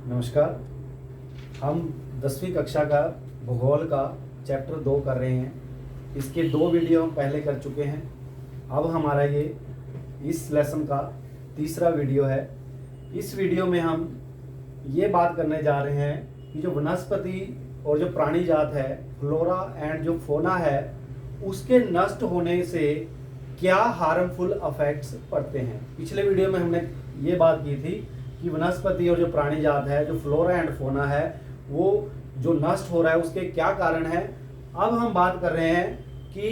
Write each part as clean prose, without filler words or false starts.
नमस्कार। हम 10वीं कक्षा का भूगोल का चैप्टर 2 कर रहे हैं। इसके 2 वीडियो हम पहले कर चुके हैं। अब हमारा ये इस लेसन का तीसरा वीडियो है। इस वीडियो में हम ये बात करने जा रहे हैं कि जो वनस्पति और जो प्राणी जात है, फ्लोरा एंड जो फोना है, उसके नष्ट होने से क्या हार्मफुल इफेक्ट्स पड़ते हैं। पिछले वीडियो में हमने ये बात की थी कि वनस्पति और जो प्राणी जात है, जो फ्लोरा एंड फोना है, वो जो नष्ट हो रहा है उसके क्या कारण है। अब हम बात कर रहे हैं कि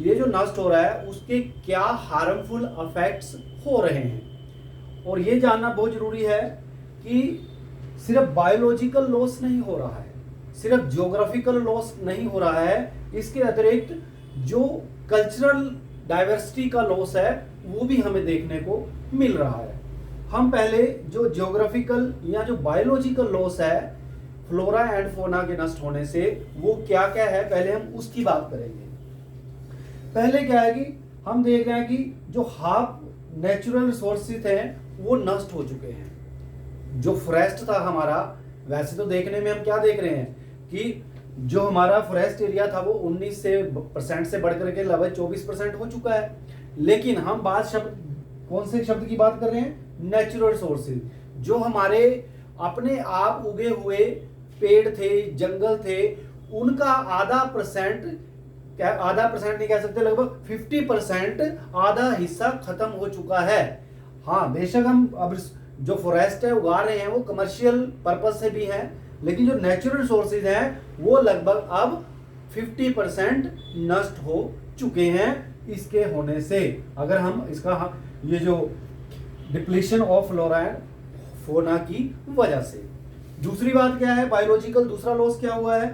ये जो नष्ट हो रहा है उसके क्या हार्मफुल इफेक्ट्स हो रहे हैं। और ये जानना बहुत जरूरी है कि सिर्फ बायोलॉजिकल लॉस नहीं हो रहा है, सिर्फ ज्योग्राफिकल लॉस नहीं हो रहा है, इसके अतिरिक्त जो कल्चरल डाइवर्सिटी का लॉस है वो भी हमें देखने को मिल रहा है। हम पहले जो ज्योग्राफिकल या जो बायोलॉजिकल लॉस है फ्लोरा एंड फोना के नष्ट होने से, वो क्या क्या है, पहले हम उसकी बात करेंगे। पहले क्या है कि हम देख रहे हैं कि जो हाफ नेचुरल रिसोर्सेज हैं वो नष्ट हो चुके हैं। जो फॉरेस्ट था हमारा, वैसे तो देखने में हम क्या देख रहे हैं कि जो हमारा फॉरेस्ट एरिया था वो 19% से बढ़कर के लगभग 24% हो चुका है। लेकिन हम कौन से शब्द की बात कर रहे हैं? Natural resources. जो हमारे अपने आप उगे हुए पेड़ थे, जंगल थे, उनका आधा परसेंट नहीं कह सकते, लगभग 50% आधा हिस्सा खत्म हो चुका है। हाँ, बेशक हम अब जो फॉरेस्ट है उगा रहे हैं वो कमर्शियल पर्पज से भी है, लेकिन जो नेचुरल रिसोर्सेज हैं वो लगभग अब 50% नष्ट हो चुके हैं इसके होने से। अगर हम इसका ये जो depletion of flora and fauna की वजह से। दूसरी बात क्या है, बायोलॉजिकल दूसरा लॉस क्या हुआ है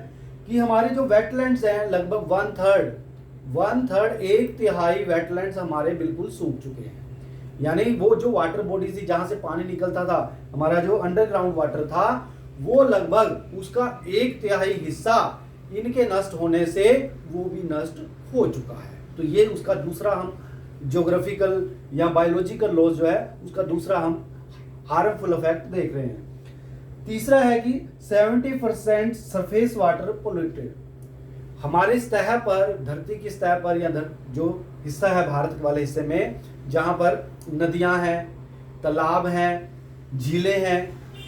कि हमारे जो वेटलैंड्स हैं, लगभग 1/3 एक तिहाई वेटलैंड्स हमारे बिल्कुल सूख चुके हैं। यानी वो जो वाटर बॉडी थी जहां से पानी निकलता था, हमारा जो अंडरग्राउंड वाटर था, वो लगभग उसका एक तिहाई हिस्सा इनके नष्ट होने से वो भी नष्ट हो चुका है। तो ये उसका दूसरा हम ज्योग्राफिकल या बायोलॉजिकल लॉस जो है उसका दूसरा हम हार्मफुल इफेक्ट देख रहे हैं। तीसरा है कि 70% सरफेस वाटर पोल्यूटेड। हमारे सतह पर, धरती की सतह पर या जो हिस्सा है भारत वाले हिस्से में, जहां पर नदियां हैं, तालाब हैं, झीलें हैं,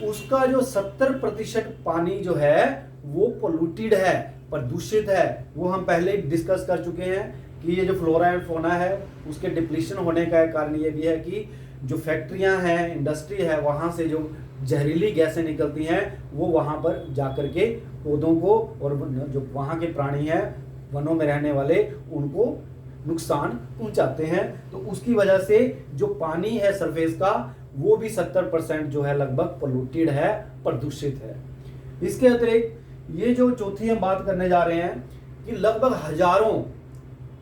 उसका जो 70% पानी जो है वो पोल्यूटेड है, प्रदूषित है। वो हम पहले डिस्कस कर चुके हैं कि ये जो फ्लोरा एंड फोना है उसके डिप्लीशन होने का कारण ये भी है कि जो फैक्ट्रियां हैं, इंडस्ट्री है, वहां से जो जहरीली गैसें निकलती हैं वो वहां पर जाकर के पौधों को और जो वहां के प्राणी हैं, वनों में रहने वाले, उनको नुकसान पहुंचाते हैं। तो उसकी वजह से जो पानी है सरफेस का, वो भी 70% जो है लगभग पोल्यूटेड है, प्रदूषित है। इसके अतिरिक्त ये जो चौथी हम बात करने जा रहे हैं कि लगभग हजारों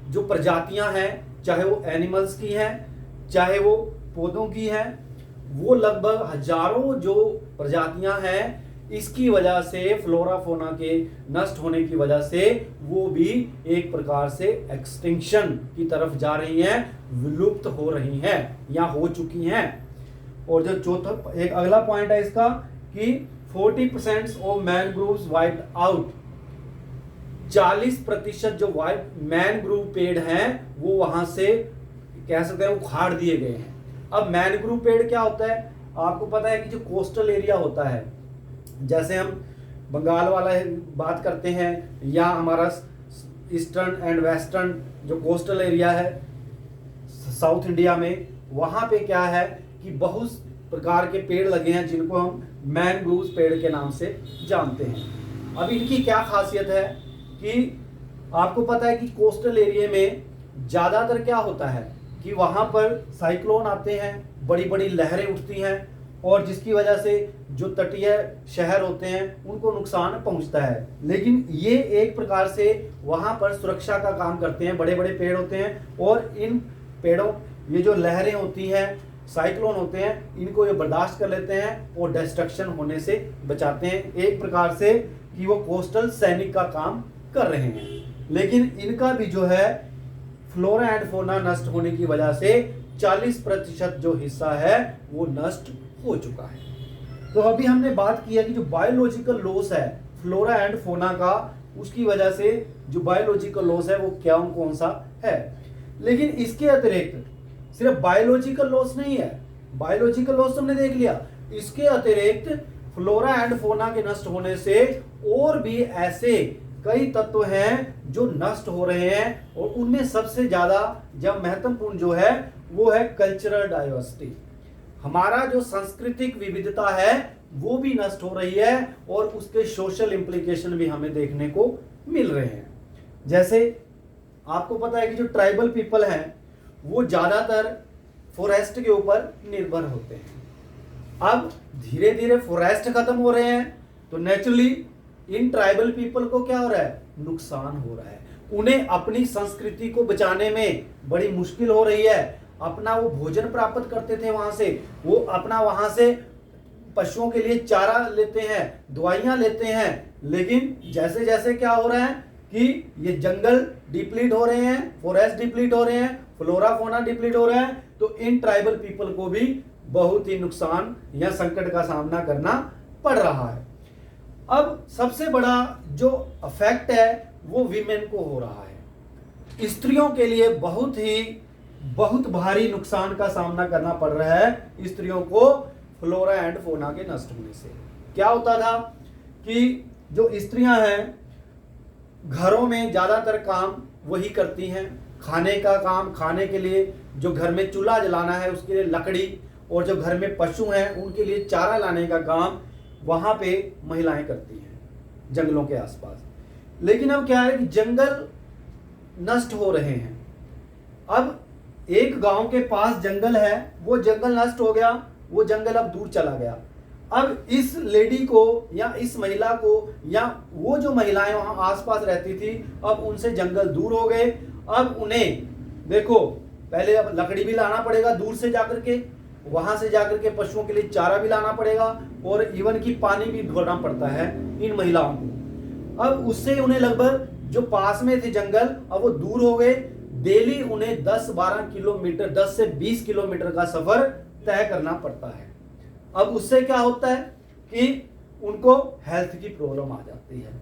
जो प्रजातियां हैं, चाहे वो एनिमल्स की हैं, चाहे वो पौधों की हैं, वो लगभग हजारों जो प्रजातियां हैं, इसकी वजह से फ्लोरा फोना के नष्ट होने की वजह से वो भी एक प्रकार से एक्सटिंक्शन की तरफ जा रही हैं, विलुप्त हो रही हैं या हो चुकी हैं। और जो चौथा एक अगला पॉइंट है इसका कि 40% ऑफ मैनग्रोव्स वाइप्ड आउट। 40% जो मैनग्रोव पेड़ हैं वो वहां से कह सकते हैं उखाड़ दिए गए हैं। अब मैनग्रोव पेड़ क्या होता है, आपको पता है कि जो कोस्टल एरिया होता है, जैसे हम बंगाल वाला बात करते हैं या हमारा ईस्टर्न एंड वेस्टर्न जो कोस्टल एरिया है साउथ इंडिया में, वहां पे क्या है कि बहुत प्रकार के पेड़ लगे हैं जिनको हम मैनग्रोव पेड़ के नाम से जानते हैं। अब इनकी क्या खासियत है कि आपको पता है कि कोस्टल एरिया में ज्यादातर क्या होता है कि वहां पर साइक्लोन आते हैं, बड़ी बड़ी लहरें उठती हैं, और जिसकी वजह से जो तटीय शहर होते हैं उनको नुकसान पहुंचता है। लेकिन ये एक प्रकार से वहां पर सुरक्षा का काम करते हैं, बड़े बड़े पेड़ होते हैं, और इन पेड़ों, ये जो लहरें होती हैं, साइक्लोन होते हैं, इनको ये बर्दाश्त कर लेते हैं और डिस्ट्रक्शन होने से बचाते हैं। एक प्रकार से कि वो कोस्टल सैनिक का काम कर रहे हैं। लेकिन इनका भी जो है फ्लोरा एंड फोना नष्ट होने की वजह से 40% जो हिस्सा है वो नष्ट हो चुका है। तो अभी हमने बात किया कि जो बायोलॉजिकल लॉस है फ्लोरा एंड फोना का, उसकी वजह से जो बायोलॉजिकल लॉस है वो क्या कौन सा है। लेकिन इसके अतिरिक्त सिर्फ बायोलॉजिकल लॉस नहीं है, बायोलॉजिकल लॉस हमने देख लिया, इसके अतिरिक्त फ्लोरा एंड फोना के नष्ट होने से और भी ऐसे कई तत्व हैं जो नष्ट हो रहे हैं, और उनमें सबसे ज्यादा जब महत्वपूर्ण जो है वो है कल्चरल डाइवर्सिटी। हमारा जो सांस्कृतिक विविधता है वो भी नष्ट हो रही है, और उसके सोशल इंप्लीकेशन भी हमें देखने को मिल रहे हैं। जैसे आपको पता है कि जो ट्राइबल पीपल हैं वो ज्यादातर फॉरेस्ट के ऊपर निर्भर होते हैं। अब धीरे धीरे फॉरेस्ट खत्म हो रहे हैं, तो नेचुरली इन ट्राइबल पीपल को क्या हो रहा है, नुकसान हो रहा है। उन्हें अपनी संस्कृति को बचाने में बड़ी मुश्किल हो रही है। अपना वो भोजन प्राप्त करते थे वहां से, वो अपना वहां से पशुओं के लिए चारा लेते हैं, दवाइयां लेते हैं, लेकिन जैसे जैसे क्या हो रहा है कि ये जंगल डिप्लीट हो रहे हैं, फॉरेस्ट डिप्लीट हो रहे हैं, फ्लोरा फोना डिप्लीट हो रहा है, तो इन ट्राइबल पीपल को भी बहुत ही नुकसान या संकट का सामना करना पड़ रहा है। अब सबसे बड़ा जो इफेक्ट है वो विमेन को हो रहा है। स्त्रियों के लिए बहुत भारी नुकसान का सामना करना पड़ रहा है स्त्रियों को फ्लोरा एंड फोना के नष्ट होने से। क्या होता था कि जो स्त्रियां हैं घरों में ज्यादातर काम वही करती हैं, खाने का काम, खाने के लिए जो घर में चूल्हा जलाना है उसके लिए लकड़ी, और जो घर में पशु हैं उनके लिए चारा लाने का काम वहां पे महिलाएं करती हैं जंगलों के आसपास। लेकिन अब क्या है कि जंगल नष्ट हो रहे हैं। अब एक गांव के पास जंगल है, वो जंगल नष्ट हो गया, वो जंगल अब दूर चला गया। अब इस लेडी को या इस महिला को या वो जो महिलाएं वहां आसपास रहती थी, अब उनसे जंगल दूर हो गए। अब उन्हें देखो पहले अब लकड़ी भी लाना पड़ेगा दूर से जाकर के, वहां से जाकर के पशुओं के लिए चारा भी लाना पड़ेगा, और इवन की पानी भी ढोना पड़ता है इन महिलाओं को। अब उससे उन्हें लगभग जो पास में थे जंगल अब वो दूर हो गए। डेली उन्हें 10-12 किलोमीटर, 10 से 20 किलोमीटर का सफर तय करना पड़ता है। अब उससे क्या होता है कि उनको हेल्थ की प्रॉब्लम आ जाती है,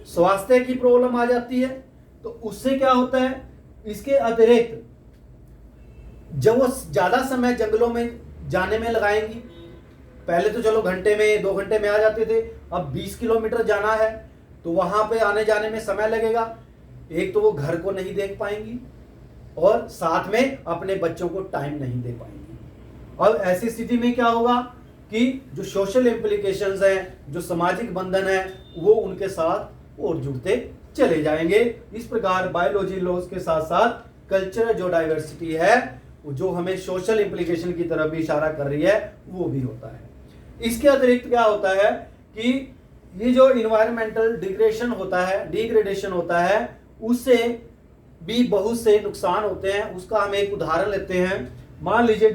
स्वास्थ्य की प्रॉब्लम आ जाती है। तो उससे क्या होता है, इसके अतिरिक्त जब वो ज्यादा समय जंगलों में जाने में लगाएंगी, पहले तो चलो घंटे में 2 घंटे में आ जाते थे, अब 20 किलोमीटर जाना है तो वहां पे आने जाने में समय लगेगा। एक तो वो घर को नहीं देख पाएंगी और साथ में अपने बच्चों को टाइम नहीं दे पाएंगी। अब ऐसी स्थिति में क्या होगा कि जो सोशल इम्प्लीकेशंस हैं, जो सामाजिक बंधन है, वो उनके साथ और जुड़ते चले जाएंगे। इस प्रकार बायोलॉजी लॉस के साथ साथ कल्चरल जो डाइवर्सिटी है, जो हमें सोशल इम्प्लीकेशन की तरफ भी इशारा कर रही है, वो भी होता है। इसके अतिरिक्त क्या होता है कि ये जो इन्वायरमेंटल डिग्रेडेशन होता है, उससे भी बहुत से नुकसान होते हैं। उसका हम एक उदाहरण लेते हैं। मान लीजिए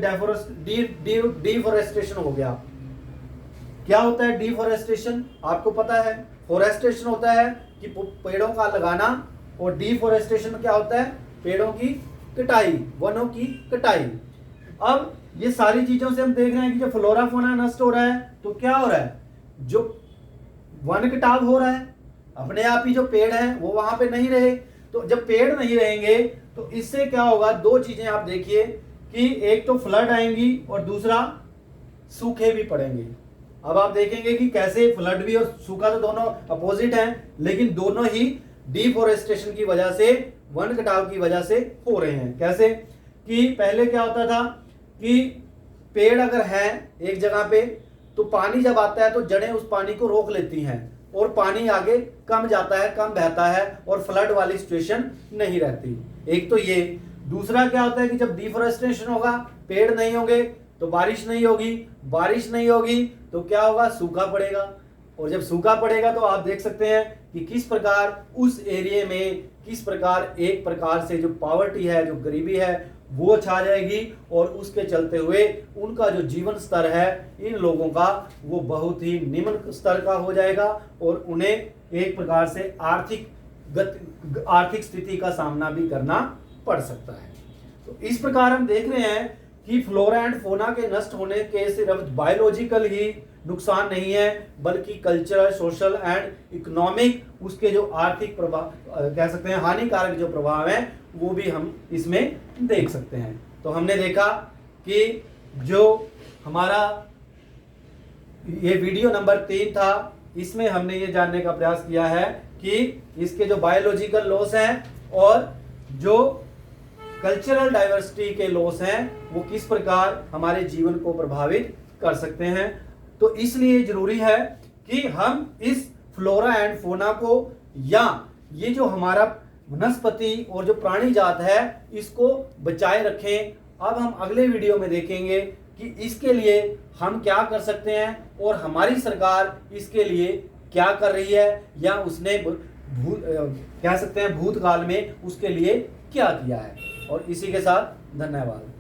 डिफॉरेस्टेशन हो गया। क्या होता है डिफॉरेस्टेशन? आपको पता है, फॉरेस्टेशन होता है कि पेड़ों का लगाना, और डिफॉरेस्टेशन क्या होता है, पेड़ों की कटाई, वनों की कटाई। अब ये सारी चीजों से हम देख रहे हैं कि जब फ्लोरा फोना नष्ट हो रहा है तो क्या हो रहा है, जो वन कटाव हो रहा है, अपने आप ही जो पेड़ हैं वो वहां पे नहीं रहे। तो जब पेड़ नहीं रहेंगे तो इससे क्या होगा, 2 चीजें आप देखिए कि एक तो फ्लड आएंगी और दूसरा सूखे भी पड़ेंगे। अब आप देखेंगे कि कैसे फ्लड भी और सूखा तो दोनों अपोजिट हैं, लेकिन दोनों ही डिफॉरेस्टेशन की वजह से, वन कटाव की वजह से हो रहे हैं। कैसे कि पहले क्या होता था कि पेड़ अगर है एक जगह पे तो पानी जब आता है तो जड़ें उस पानी को रोक लेती हैं और पानी आगे कम जाता है, कम बहता है और फ्लड वाली सिचुएशन नहीं रहती। एक तो ये। दूसरा क्या होता है कि जब डिफॉरेस्टेशन होगा, पेड़ नहीं होंगे तो बारिश नहीं होगी, बारिश नहीं होगी तो क्या होगा, सूखा पड़ेगा, और जब सूखा पड़ेगा तो आप देख सकते हैं कि किस प्रकार उस एरिया में किस प्रकार एक प्रकार से जो पॉवर्टी है, जो गरीबी है वो छा जाएगी, और उसके चलते हुए उनका जो जीवन स्तर है इन लोगों का वो बहुत ही निम्न स्तर का हो जाएगा, और उन्हें एक प्रकार से आर्थिक स्थिति का सामना भी करना पड़ सकता है। तो इस प्रकार हम देख रहे हैं कि फ्लोरा एंड फोना के नष्ट होने के सिर्फ बायोलॉजिकल ही नुकसान नहीं है, बल्कि कल्चरल, सोशल एंड इकोनॉमिक उसके जो आर्थिक प्रभाव कह सकते हैं, हानिकारक जो प्रभाव है वो भी हम इसमें देख सकते हैं। तो हमने देखा कि जो हमारा ये वीडियो नंबर 3 था, इसमें हमने ये जानने का प्रयास किया है कि इसके जो बायोलॉजिकल लॉस हैं और जो कल्चरल डाइवर्सिटी के लॉस हैं वो किस प्रकार हमारे जीवन को प्रभावित कर सकते हैं। तो इसलिए जरूरी है कि हम इस फ्लोरा एंड फौना को या ये जो हमारा वनस्पति और जो प्राणी जात है इसको बचाए रखें। अब हम अगले वीडियो में देखेंगे कि इसके लिए हम क्या कर सकते हैं और हमारी सरकार इसके लिए क्या कर रही है या उसने कह सकते हैं भूतकाल में उसके लिए क्या किया है। और इसी के साथ धन्यवाद।